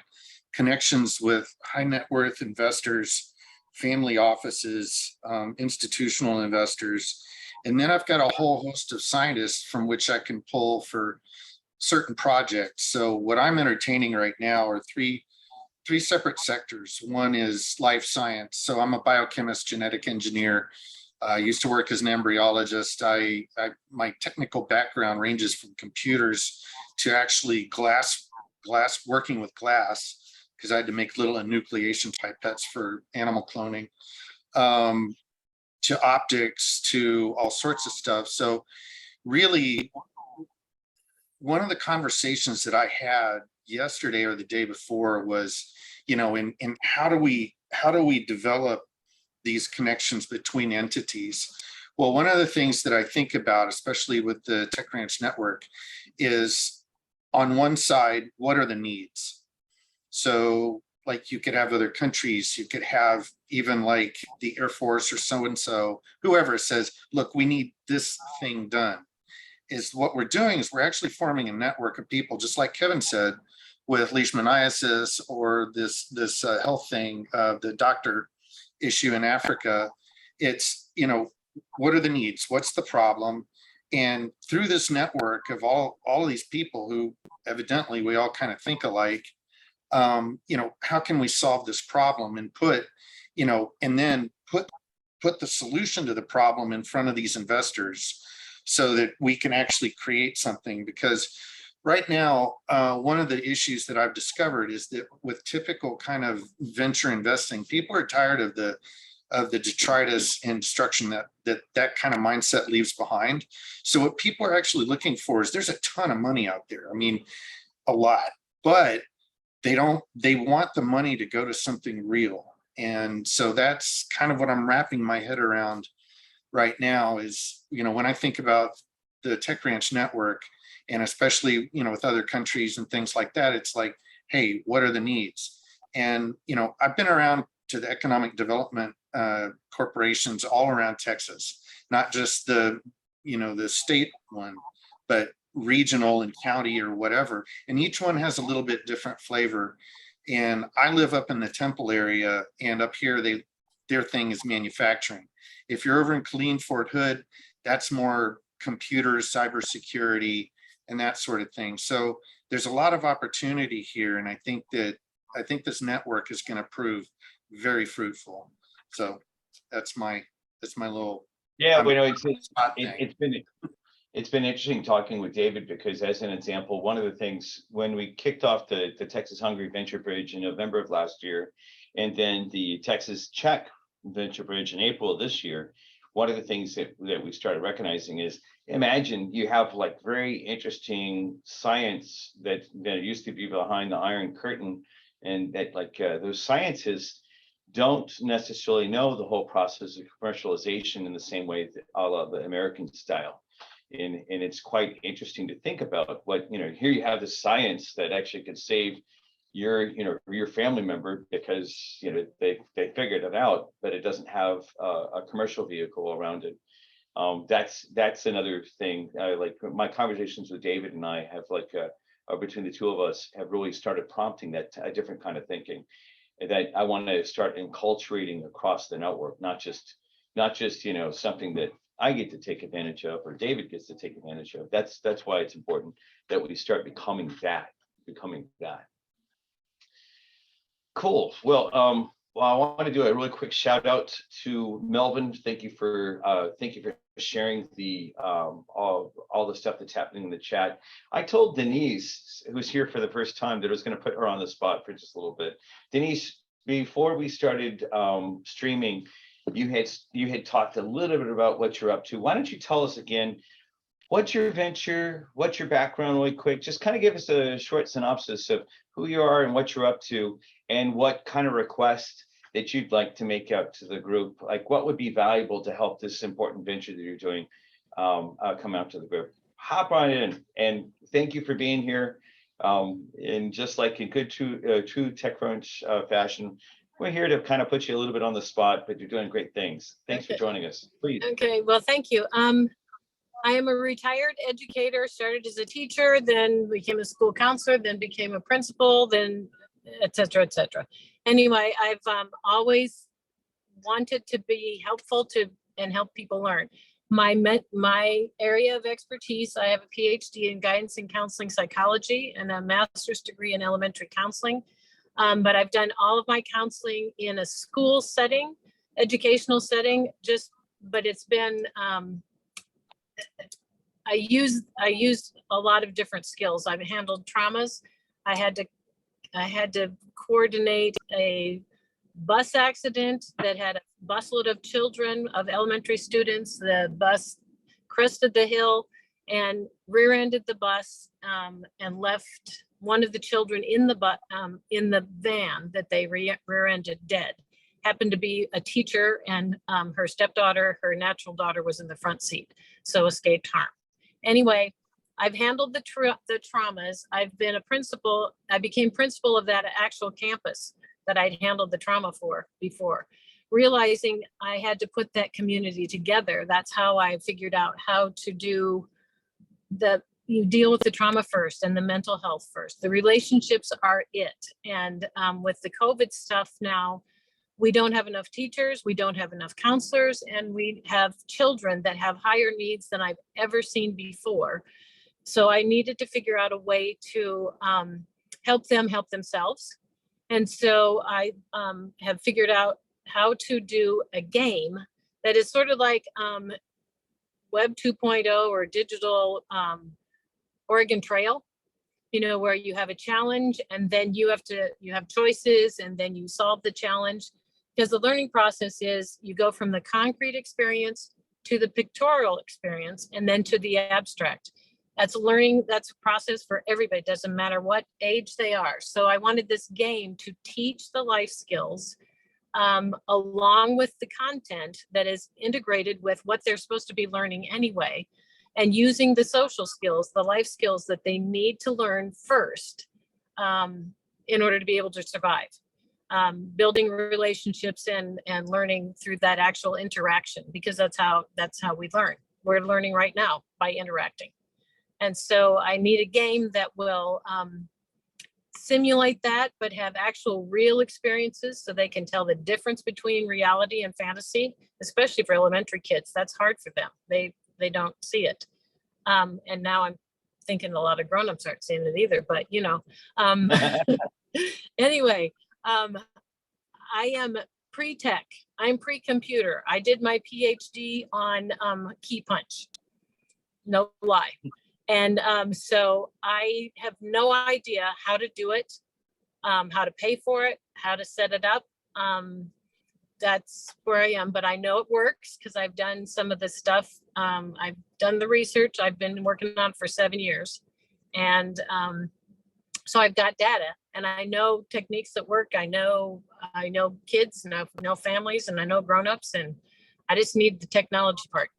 connections with high net worth investors, family offices, institutional investors, and then I've got a whole host of scientists from which I can pull for certain projects. So what I'm entertaining right now are three separate sectors. One is life science. So I'm a biochemist, genetic engineer. I used to work as an embryologist. My technical background ranges from computers to actually working with glass, because I had to make little enucleation pipettes for animal cloning, to optics, to all sorts of stuff. So really, one of the conversations that I had yesterday or the day before was, in how do we develop these connections between entities? Well, one of the things that I think about, especially with the Tech Ranch Network, is on one side, what are the needs? So like you could have other countries, you could have even like the Air Force or so-and-so, whoever says, look, we need this thing done. Is what we're doing is we're actually forming a network of people, just like Kevin said, with leishmaniasis or this health thing, the doctor issue in Africa. It's, what are the needs? What's the problem? And through this network of all of these people who evidently we all kind of think alike, how can we solve this problem and put the solution to the problem in front of these investors so that we can actually create something? Because right now, one of the issues that I've discovered is that with typical kind of venture investing, people are tired of the detritus and destruction that kind of mindset leaves behind. So what people are actually looking for is, there's a ton of money out there. I mean, a lot, but they want the money to go to something real. And so that's kind of what I'm wrapping my head around right now is, when I think about the Tech Ranch Network, and especially, with other countries and things like that, it's like, hey, what are the needs? And, I've been around to the economic development corporations all around Texas, not just the, the state one, but regional and county or whatever. And each one has a little bit different flavor. And I live up in the Temple area, and up here, their thing is manufacturing. If you're over in Killeen, Fort Hood, that's more computers, cybersecurity, and that sort of thing. So there's a lot of opportunity here. And I think this network is going to prove very fruitful. So that's my little. Yeah, well, spot thing. it's been interesting talking with David, because as an example, one of the things when we kicked off the Texas Hungary Venture Bridge in November of last year, and then the Texas Czech Venture Bridge in April of this year, one of the things that we started recognizing is, imagine you have like very interesting science that used to be behind the Iron Curtain, and that those scientists don't necessarily know the whole process of commercialization in the same way that a la the American style. And it's quite interesting to think about what, here you have the science that actually could save your family member, because they figured it out, but it doesn't have a commercial vehicle around it. That's another thing. Like my conversations with David and I have between the two of us have really started prompting that a different kind of thinking that I want to start enculturating across the network, not just something that I get to take advantage of or David gets to take advantage of. That's why it's important that we start becoming that. Cool. Well, I want to do a really quick shout out to Melvin. Thank you for sharing the all the stuff that's happening in the chat. I told Denise, who's here for the first time, that I was going to put her on the spot for just a little bit. Denise, before we started streaming, you had talked a little bit about what you're up to. Why don't you tell us again, what's your venture, what's your background really quick? Just kind of give us a short synopsis of who you are and what you're up to, and what kind of request that you'd like to make out to the group. Like what would be valuable to help this important venture that you're doing come out to the group. Hop on in, and thank you for being here. And just like in good true TechCrunch fashion, we're here to kind of put you a little bit on the spot, but you're doing great things. Thanks for joining us. Please. Okay, well, thank you. I am a retired educator, started as a teacher, then became a school counselor, then became a principal, then et cetera, et cetera. Anyway, I've always wanted to be helpful and help people learn. My area of expertise, I have a PhD in guidance and counseling psychology and a master's degree in elementary counseling. But I've done all of my counseling in a school setting, educational setting, but it's been, I used a lot of different skills. I've handled traumas. I had to coordinate a bus accident that had a busload of children, of elementary students. The bus crested the hill and rear-ended the bus and left one of the children in the van that they rear-ended dead. Happened to be a teacher, and her stepdaughter, her natural daughter, was in the front seat, so escaped harm. Anyway, I've handled the traumas. I've been a principal. I became principal of that actual campus that I'd handled the trauma for before, realizing I had to put that community together. That's how I figured out how to do you deal with the trauma first and the mental health first. The relationships are it. And with the COVID stuff now, we don't have enough teachers, we don't have enough counselors, and we have children that have higher needs than I've ever seen before. So I needed to figure out a way to help them help themselves. And so I have figured out how to do a game that is sort of like Web 2.0 or digital Oregon Trail, where you have a challenge and then you have choices and then you solve the challenge. Because the learning process is you go from the concrete experience to the pictorial experience and then to the abstract. That's learning, that's a process for everybody. It doesn't matter what age they are. So I wanted this game to teach the life skills along with the content that is integrated with what they're supposed to be learning anyway, and using the social skills, the life skills that they need to learn first in order to be able to survive. building relationships and learning through that actual interaction, because that's how we learn. We're learning right now by interacting. And so I need a game that will simulate that, but have actual real experiences so they can tell the difference between reality and fantasy, especially for elementary kids. That's hard for them. They don't see it. And now I'm thinking a lot of grown-ups aren't seeing it either, but you know, anyway, I am pre-tech. I'm pre-computer. I did my PhD on key punch. No lie. And so I have no idea how to do it, how to pay for it, how to set it up. That's where I am, but I know it works because I've done some of the stuff. I've done the research. I've been working on it for 7 years. And so I've got data and I know techniques that work. I know kids and I know families and I know grownups, and I just need the technology part.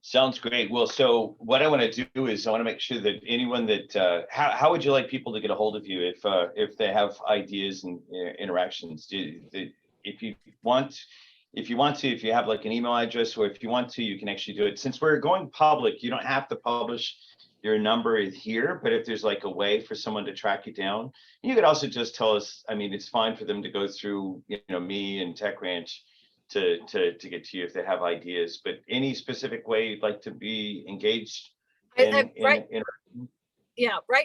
Sounds great. Well, so what I want to do is I want to make sure that anyone that how would you like people to get a hold of you if they have ideas and interactions? If you have like an email address, or if you want to, you can actually do it. Since we're going public, you don't have to publish your number here, but if there's like a way for someone to track you down, you could also just tell us. I mean, it's fine for them to go through, me and Tech Ranch to get to you if they have ideas, but any specific way you'd like to be engaged right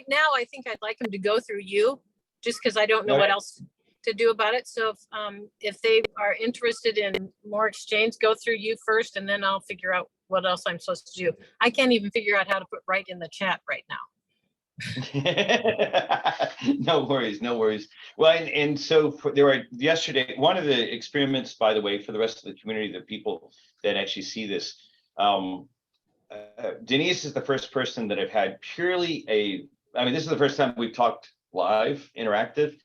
now I think I'd like them to go through you, just because I don't know what else to do about it. So if they are interested in more exchange, go through you first, and then I'll figure out what else I'm supposed to do. I can't even figure out how to put right in the chat right now. No worries. Well, and so there were yesterday, one of the experiments, by the way, for the rest of the community, the people that actually see this, Denise is the first person that I've had purely this is the first time we've talked live, interactive.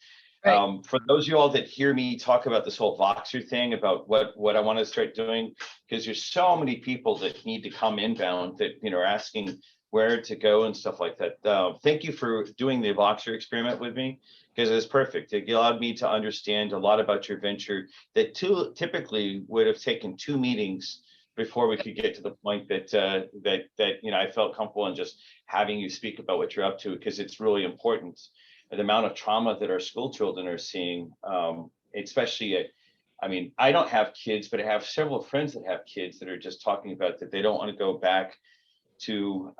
Right. For those of you all that hear me talk about this whole Voxer thing, about what I want to start doing, because there's so many people that need to come inbound that are asking where to go and stuff like that. Thank you for doing the Voxer experiment with me, because it's perfect. It allowed me to understand a lot about your venture that typically would have taken 2 meetings before we could get to the point that I felt comfortable in just having you speak about what you're up to, because it's really important. The amount of trauma that our school children are seeing, especially I don't have kids, but I have several friends that have kids that are just talking about that they don't want to go back to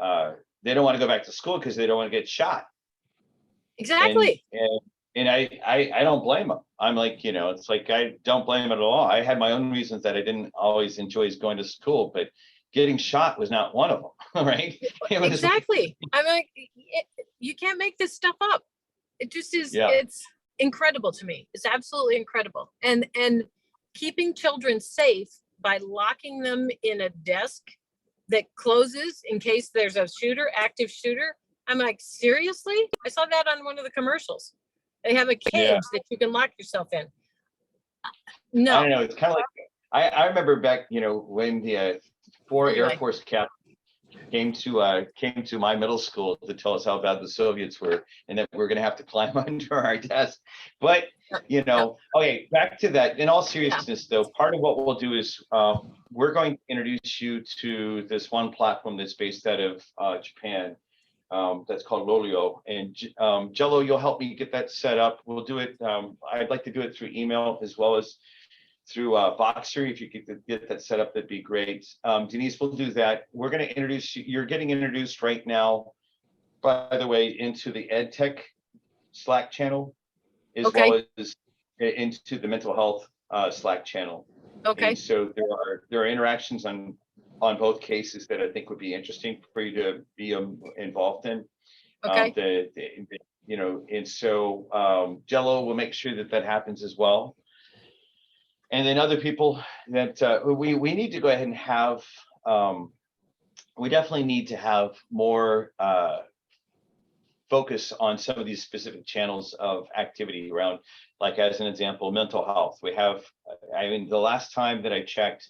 school because they don't want to get shot. Exactly. And I don't blame them. I'm like, it's like, I don't blame them at all. I had my own reasons that I didn't always enjoy going to school, but getting shot was not one of them. Right. Exactly. I'm like, you can't make this stuff up. It just is. Yeah. It's incredible to me. It's absolutely incredible. And keeping children safe by locking them in a desk that closes in case there's a active shooter. I'm like, seriously? I saw that on one of the commercials. They have a cage that you can lock yourself in. No. I don't know. It's kind of like, I remember back, when the 4 Air Force captains came to my middle school to tell us how bad the Soviets were, and that we're going to have to climb under our desk. But, okay, back to that. In all seriousness, though, part of what we'll do is we're going to introduce you to this one platform that's based out of Japan. That's called Lolio. And Jello, you'll help me get that set up. We'll do it. I'd like to do it through email as well as through Voxer. If you could get that set up, that'd be great. Denise, we'll do that. We're going to introduce you. You're getting introduced right now, by the way, into the EdTech Slack channel, as well as into the mental health Slack channel. Okay. And so there are interactions on both cases that I think would be interesting for you to be involved in. Okay. And so Jello will make sure that happens as well. And then other people that we need to go ahead and have, we definitely need to have more focus on some of these specific channels of activity around, like as an example, mental health. We have, the last time that I checked,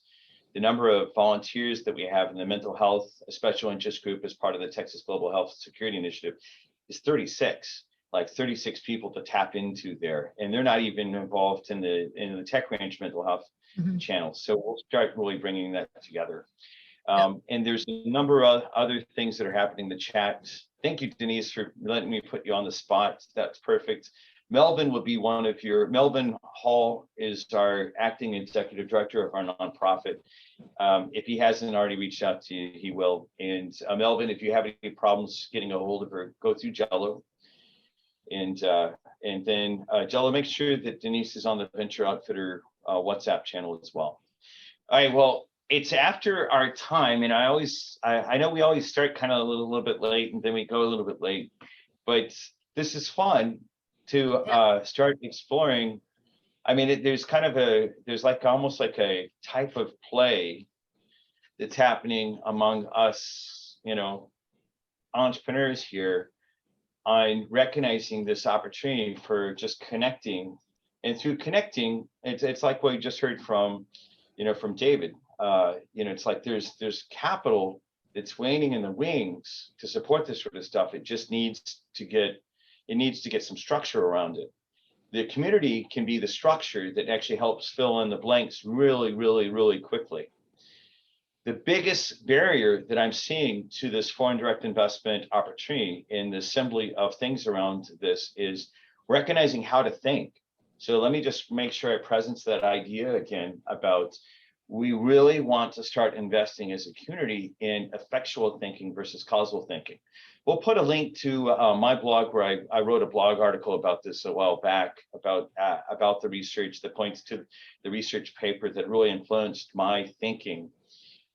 the number of volunteers that we have in the mental health special interest group as part of the Texas Global Health Security Initiative is 36. like 36 people to tap into there, and they're not even involved in the Tech Ranch mental health Mhm. channel. So we'll start really bringing that together. Yeah. And there's a number of other things that are happening in the chat. Thank you, Denise, for letting me put you on the spot. That's perfect. Melvin will be Melvin Hall is our acting executive director of our nonprofit. If he hasn't already reached out to you, he will. And Melvin, if you have any problems getting a hold of her, go through Jello. And then Jello, make sure that Denise is on the Venture Outfitter WhatsApp channel as well. All right, well, it's after our time, and I know we always start kind of a little bit late, and then we go a little bit late, but this is fun to start exploring. I mean, there's like almost like a type of play that's happening among us, entrepreneurs here, on recognizing this opportunity for just connecting. And through connecting, it's like what you just heard from David. It's like there's capital that's waiting in the wings to support this sort of stuff. It just needs to get some structure around it. The community can be the structure that actually helps fill in the blanks really, really, really quickly. The biggest barrier that I'm seeing to this foreign direct investment opportunity in the assembly of things around this is recognizing how to think. So let me just make sure I present that idea again about we really want to start investing as a community in effectual thinking versus causal thinking. We'll put a link to my blog where I wrote a blog article about this a while back about the research that points to the research paper that really influenced my thinking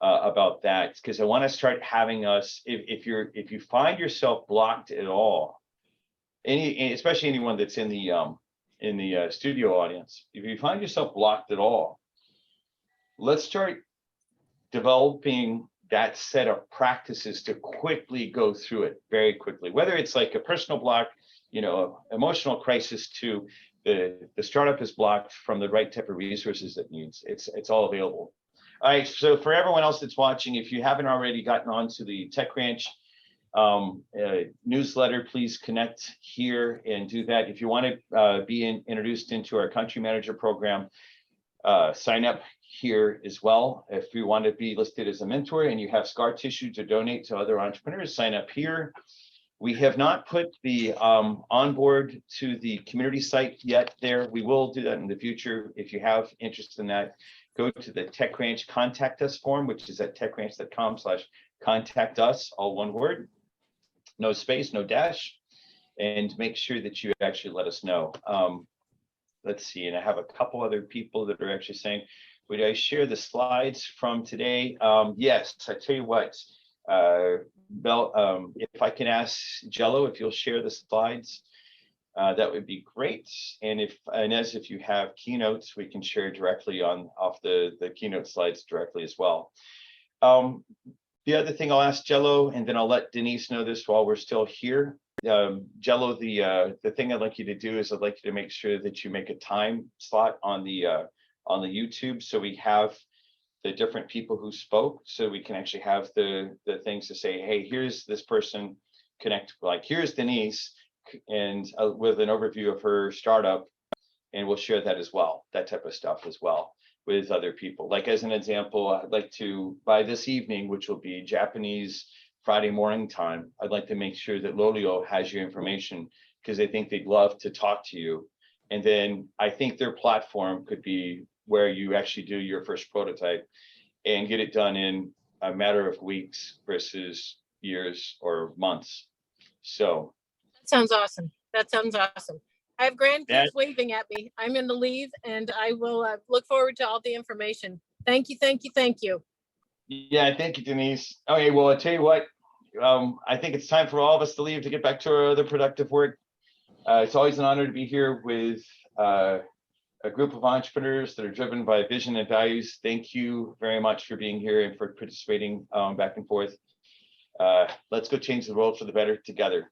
about that, because I want to start having us, if you find yourself blocked at all, especially anyone that's in the studio audience, if you find yourself blocked at all, let's start developing that set of practices to quickly go through it very quickly, whether it's like a personal block, emotional crisis, to the startup is blocked from the right type of resources it needs. It's all available. All right, so for everyone else that's watching, if you haven't already gotten onto the Tech Ranch newsletter, please connect here and do that. If you want to be introduced into our country manager program, sign up here as well. If you want to be listed as a mentor and you have scar tissue to donate to other entrepreneurs, sign up here. We have not put the onboard to the community site yet there. We will do that in the future. If you have interest in that, go to the Tech Ranch contact us form, which is at techranch.com/contact us, all one word, no space, no dash, and make sure that you actually let us know. Let's see, and I have a couple other people that are actually saying, would I share the slides from today? Yes, I tell you what, if I can ask Jello if you'll share the slides, that would be great. And Inez, if you have keynotes, we can share directly off the keynote slides directly as well. The other thing I'll ask Jello, and then I'll let Denise know this while we're still here. Jello, the thing I'd like you to do is I'd like you to make sure that you make a time slot on the YouTube, so we have the different people who spoke, so we can actually have the things to say, hey, here's this person connect, like here's Denise, and with an overview of her startup, and we'll share that as well, that type of stuff as well with other people. Like as an example, I'd like to, by this evening, which will be Japanese Friday morning time, I'd like to make sure that Lolio has your information, because I think they'd love to talk to you. And then I think their platform could be where you actually do your first prototype and get it done in a matter of weeks versus years or months. So That sounds awesome. That sounds awesome. I have grandkids waving at me. I'm in the leave, and I will look forward to all the information. Thank you, thank you, thank you. Yeah, thank you, Denise. Okay, well, I'll tell you what, I think it's time for all of us to leave to get back to our other productive work. It's always an honor to be here with a group of entrepreneurs that are driven by vision and values. Thank you very much for being here and for participating back and forth. Let's go change the world for the better together.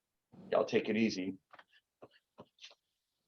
Y'all take it easy.